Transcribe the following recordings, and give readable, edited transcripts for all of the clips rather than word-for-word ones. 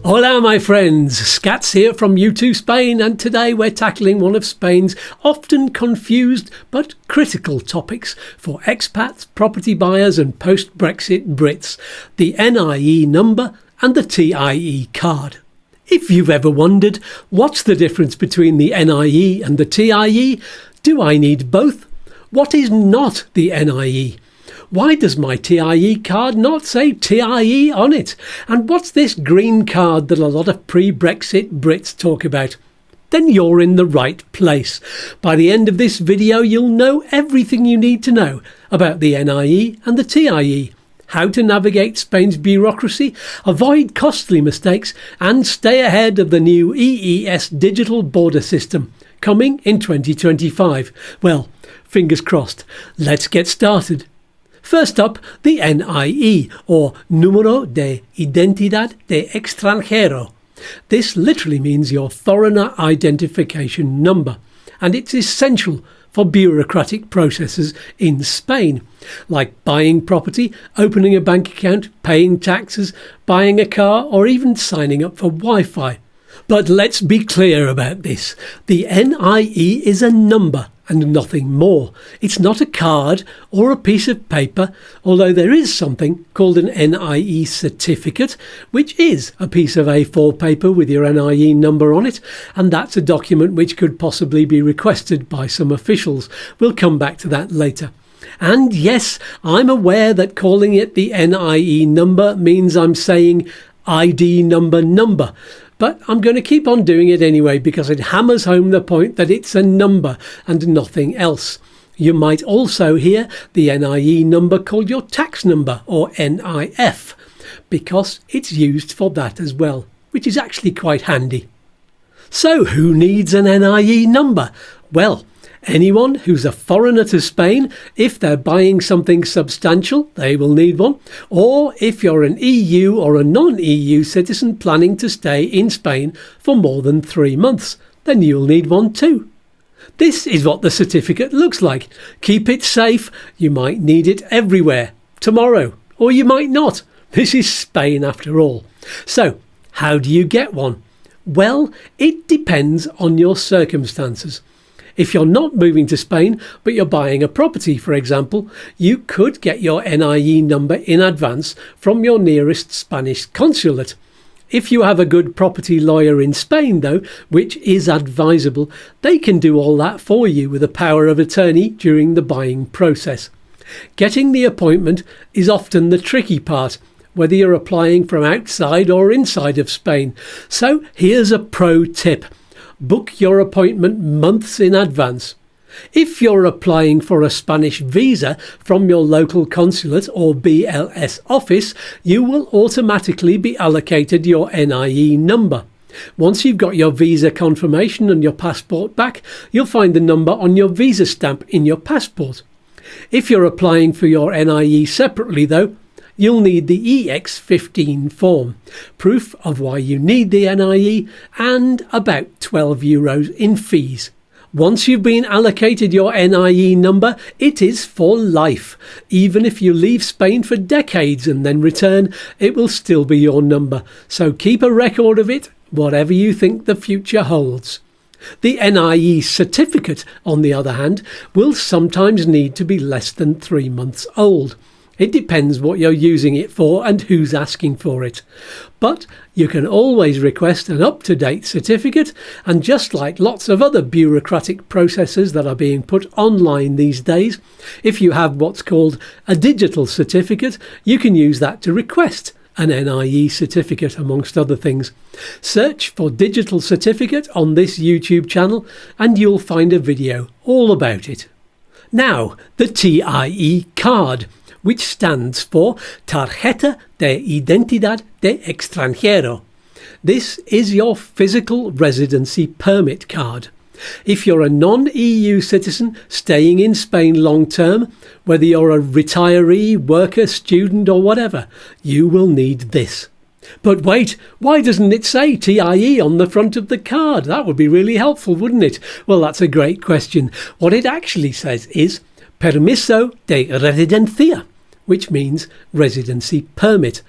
Hola my friends, Skatz here from YouTooSpain, and today we're tackling one of Spain's often confused but critical topics for expats, property buyers and post-Brexit Brits, the NIE number and the TIE card. If you've ever wondered what's the difference between the NIE and the TIE, do I need both? What is not the NIE? Why does my TIE card not say TIE on it? And what's this green card that a lot of pre-Brexit Brits talk about? Then you're in the right place. By the end of this video, you'll know everything you need to know about the NIE and the TIE, how to navigate Spain's bureaucracy, avoid costly mistakes, and stay ahead of the new EES digital border system coming in 2025. Well, fingers crossed. Let's get started. First up, the NIE, or Número de Identidad de Extranjero. This literally means your foreigner identification number, and it's essential for bureaucratic processes in Spain, like buying property, opening a bank account, paying taxes, buying a car, or even signing up for Wi-Fi. But let's be clear about this. The NIE is a number and nothing more. It's not a card or a piece of paper, although there is something called an NIE certificate, which is a piece of A4 paper with your NIE number on it, and that's a document which could possibly be requested by some officials. We'll come back to that later. And yes, I'm aware that calling it the NIE number means I'm saying ID number. But I'm going to keep on doing it anyway because it hammers home the point that it's a number and nothing else. You might also hear the NIE number called your tax number, or NIF, because it's used for that as well, which is actually quite handy. So who needs an NIE number? Well, anyone who's a foreigner to Spain. If they're buying something substantial, they will need one. Or if you're an EU or a non-EU citizen planning to stay in Spain for more than 3 months, then you'll need one too. This is what the certificate looks like. Keep it safe. You might need it everywhere tomorrow, or you might not. This is Spain after all. So, how do you get one? Well, it depends on your circumstances. If you're not moving to Spain, but you're buying a property, for example, you could get your NIE number in advance from your nearest Spanish consulate. If you have a good property lawyer in Spain, though, which is advisable, they can do all that for you with a power of attorney during the buying process. Getting the appointment is often the tricky part, whether you're applying from outside or inside of Spain. So here's a pro tip. Book your appointment months in advance. If you're applying for a Spanish visa from your local consulate or BLS office, you will automatically be allocated your NIE number. Once you've got your visa confirmation and your passport back, you'll find the number on your visa stamp in your passport. If you're applying for your NIE separately though, you'll need the EX15 form, proof of why you need the NIE, and about €12 in fees. Once you've been allocated your NIE number, it is for life. Even if you leave Spain for decades and then return, it will still be your number. So keep a record of it, whatever you think the future holds. The NIE certificate, on the other hand, will sometimes need to be less than 3 months old. It depends what you're using it for and who's asking for it. But you can always request an up-to-date certificate, and just like lots of other bureaucratic processes that are being put online these days, if you have what's called a digital certificate, you can use that to request an NIE certificate, amongst other things. Search for digital certificate on this YouTube channel and you'll find a video all about it. Now, the TIE card, which stands for Tarjeta de Identidad de Extranjero. This is your physical residency permit card. If you're a non-EU citizen staying in Spain long term, whether you're a retiree, worker, student or whatever, you will need this. But wait, why doesn't it say TIE on the front of the card? That would be really helpful, wouldn't it? Well, that's a great question. What it actually says is Permiso de Residencia, which means residency permit.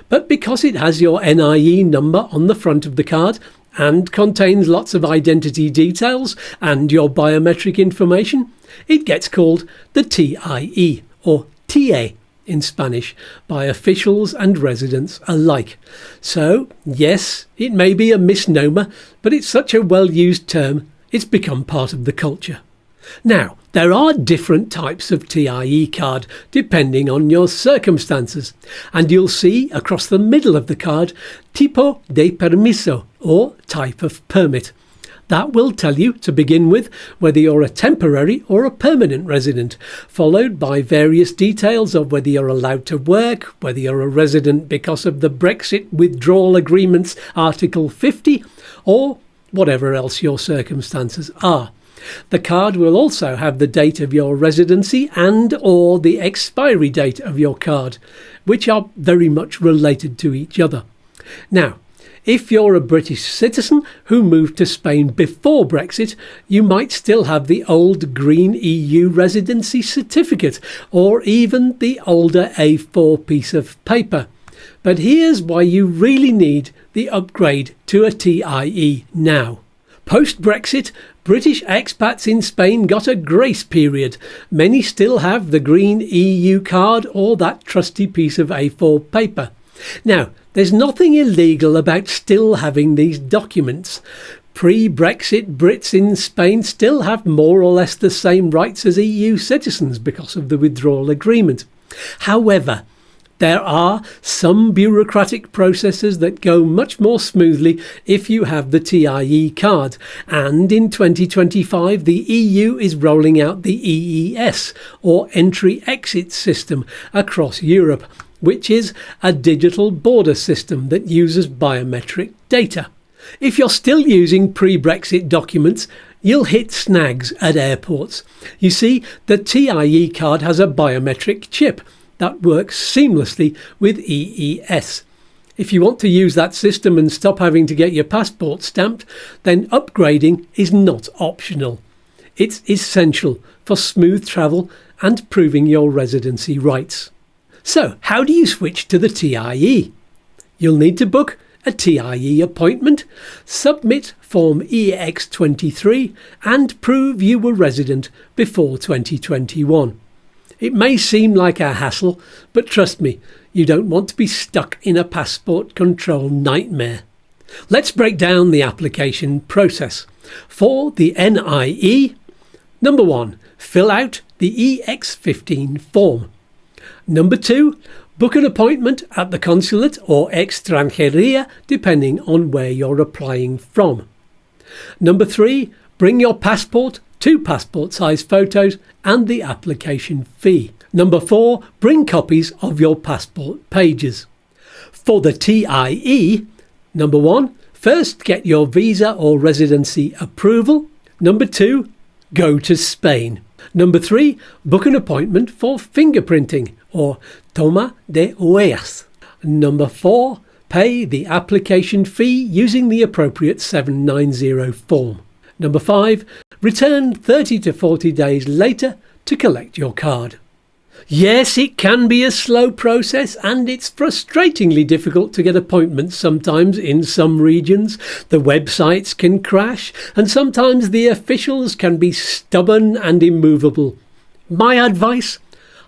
But because it has your NIE number on the front of the card and contains lots of identity details and your biometric information, it gets called the TIE, or TA in Spanish, by officials and residents alike. So, yes, it may be a misnomer, but it's such a well-used term, it's become part of the culture. Now, there are different types of TIE card depending on your circumstances, and you'll see across the middle of the card tipo de permiso, or type of permit. That will tell you, to begin with, whether you're a temporary or a permanent resident, followed by various details of whether you're allowed to work, whether you're a resident because of the Brexit Withdrawal Agreement's Article 50, or whatever else your circumstances are. The card will also have the date of your residency and or the expiry date of your card, which are very much related to each other. Now, if you're a British citizen who moved to Spain before Brexit, you might still have the old green EU residency certificate or even the older A4 piece of paper. But here's why you really need the upgrade to a TIE now. Post-Brexit, British expats in Spain got a grace period. Many still have the green EU card or that trusty piece of A4 paper. Now, there's nothing illegal about still having these documents. Pre-Brexit Brits in Spain still have more or less the same rights as EU citizens because of the withdrawal agreement. However, there are some bureaucratic processes that go much more smoothly if you have the TIE card, and in 2025 the EU is rolling out the EES, or Entry-Exit System, across Europe, which is a digital border system that uses biometric data. If you're still using pre-Brexit documents, you'll hit snags at airports. You see, the TIE card has a biometric chip that works seamlessly with EES. If you want to use that system and stop having to get your passport stamped, then upgrading is not optional. It's essential for smooth travel and proving your residency rights. So, how do you switch to the TIE? You'll need to book a TIE appointment, submit Form EX23 and prove you were resident before 2021. It may seem like a hassle, but trust me, you don't want to be stuck in a passport control nightmare. Let's break down the application process. For the NIE, number 1, fill out the EX15 form. Number 2, book an appointment at the consulate or extranjería, depending on where you're applying from. Number 3, bring your passport, 2 passport-size photos and the application fee. Number 4, bring copies of your passport pages. For the TIE, number 1, first get your visa or residency approval. Number 2, go to Spain. Number 3, book an appointment for fingerprinting or toma de huellas. Number 4, pay the application fee using the appropriate 790 form. Number 5, return 30 to 40 days later to collect your card. Yes, it can be a slow process and it's frustratingly difficult to get appointments sometimes in some regions. The websites can crash and sometimes the officials can be stubborn and immovable. My advice?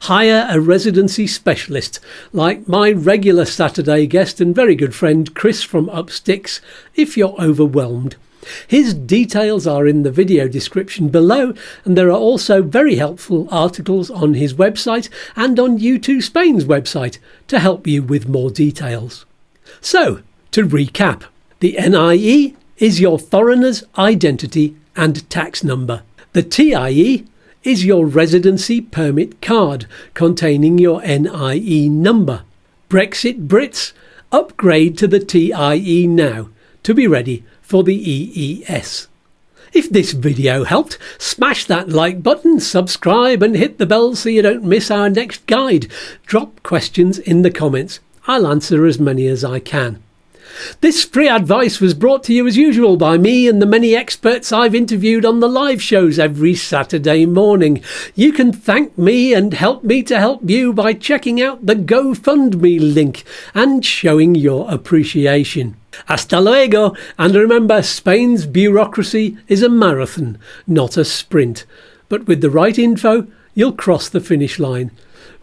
Hire a residency specialist like my regular Saturday guest and very good friend Chris from Up Sticks if you're overwhelmed. His details are in the video description below, and there are also very helpful articles on his website and on YouTooSpain's website to help you with more details. So, to recap, the NIE is your foreigner's identity and tax number. The TIE is your residency permit card containing your NIE number. Brexit Brits, upgrade to the TIE now to be ready for the EES. If this video helped, smash that like button, subscribe and hit the bell so you don't miss our next guide. Drop questions in the comments. I'll answer as many as I can. This free advice was brought to you as usual by me and the many experts I've interviewed on the live shows every Saturday morning. You can thank me and help me to help you by checking out the GoFundMe link and showing your appreciation. Hasta luego, and remember, Spain's bureaucracy is a marathon, not a sprint. But with the right info, you'll cross the finish line.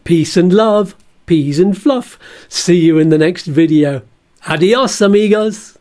Peace and love, peas and fluff. See you in the next video. Adios, amigos.